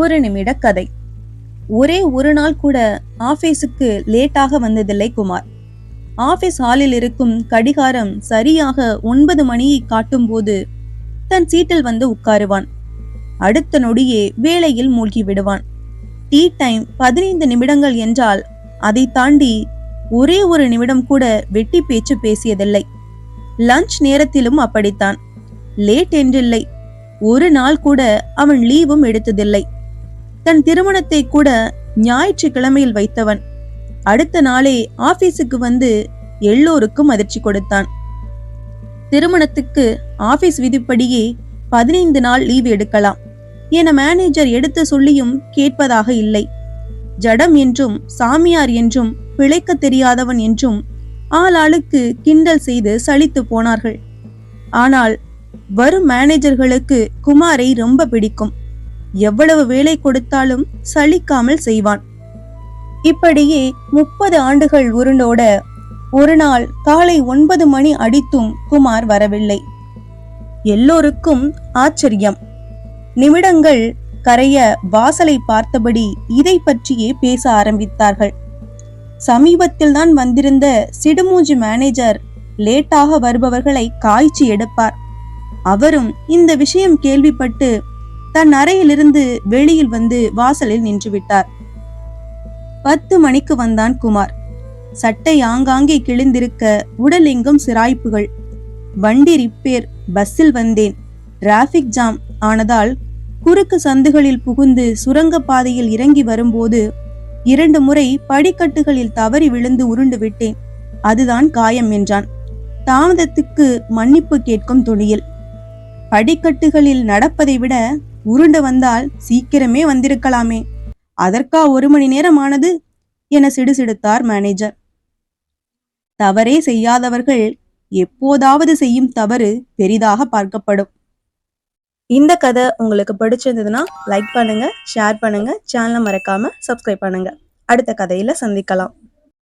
ஒரு நிமிட கதை. ஒரே ஒரு நாள் கூட ஆபீஸுக்கு லேட்டாக வந்ததில்லை குமார். ஆபீஸ் ஹாலில் இருக்கும் கடிகாரம் சரியாக 9 மணியை காட்டும் போது தன் சீட்டில் வந்து உட்காருவான். அடுத்த நொடியே வேலையில் மூழ்கி விடுவான். டீ டைம் 15 நிமிடங்கள் என்றால் அதை தாண்டி ஒரே ஒரு நிமிடம் கூட வெட்டி பேச்சு பேசியதில்லை. லஞ்ச் நேரத்திலும் அப்படித்தான். லேட் என்றில்லை, ஒரு நாள் கூட அவன் லீவும் எடுத்ததில்லை. தன் திருமணத்தை கூட ஞாயிற்றுக்கிழமையில் வைத்தவன். அடுத்த நாளே ஆபீஸுக்கு வந்து எல்லோருக்கும் அதிர்ச்சி கொடுத்தான். திருமணத்துக்கு ஆபீஸ் விதிப்படியே 15 நாள் லீவ் எடுக்கலாம் என மேனேஜர் எடுத்து சொல்லியும் கேட்பதாக இல்லை. ஜடம் என்றும் சாமியார் என்றும் பிழைக்க தெரியாதவன் என்றும் ஆளாளுக்கு கிண்டல் செய்து சலித்து போனார்கள். ஆனால் வரும் மேனேஜர்களுக்கு குமாரை ரொம்ப பிடிக்கும். எவ்வளவு வேலை கொடுத்தாலும் சலிக்காமல் செய்வான். இப்படியே 30 ஆண்டுகள் உருண்டோட ஒரு நாள் காலை 9 மணி அடித்தும் குமார் வரவில்லை. எல்லோருக்கும் ஆச்சரியம். நிமிடங்கள் கரைய வாசலை பார்த்தபடி இதை பற்றியே பேச ஆரம்பித்தார்கள். சமீபத்தில் தான் வந்திருந்த சிடுமூஞ்சி மேனேஜர் லேட்டாக வருபவர்களை காய்ச்சி எடுப்பார். அவரும் இந்த விஷயம் கேள்விப்பட்டு தன் அறையிலிருந்து வெளியில் வந்து வாசலில் நின்று விட்டார். 10 மணிக்கு வந்தான் குமார். சட்டை ஆங்காங்கே கிழிந்திருக்க, உடல் எங்கும் சிராய்ப்புகள். வண்டி ரிப்பேர், பஸ்ஸில் வந்தேன். டிராபிக் ஜாம் ஆனதால் குறுக்கு சந்துகளில் புகுந்து சுரங்க பாதையில் இறங்கி வரும்போது 2 முறை படிக்கட்டுகளில் தவறி விழுந்து உருண்டு விட்டேன். அதுதான் காயம் என்றான். தாமதத்துக்கு மன்னிப்பு கேட்கும் துணியில். படிக்கட்டுகளில் நடப்பதை விட உருண்டு வந்தால் சீக்கிரமே வந்திருக்கலாமே, அதற்கா 1 மணி நேரம் ஆனது என சிடுசிடுத்தார் மேனேஜர். தவறே செய்யாதவர்கள் எப்போதாவது செய்யும் தவறு பெரிதாக பார்க்கப்படும். இந்த கதை உங்களுக்கு பிடிச்சிருந்ததுன்னா லைக் பண்ணுங்க, ஷேர் பண்ணுங்க, சேனலை மறக்காம சப்ஸ்கிரைப் பண்ணுங்க. அடுத்த கதையில சந்திக்கலாம்.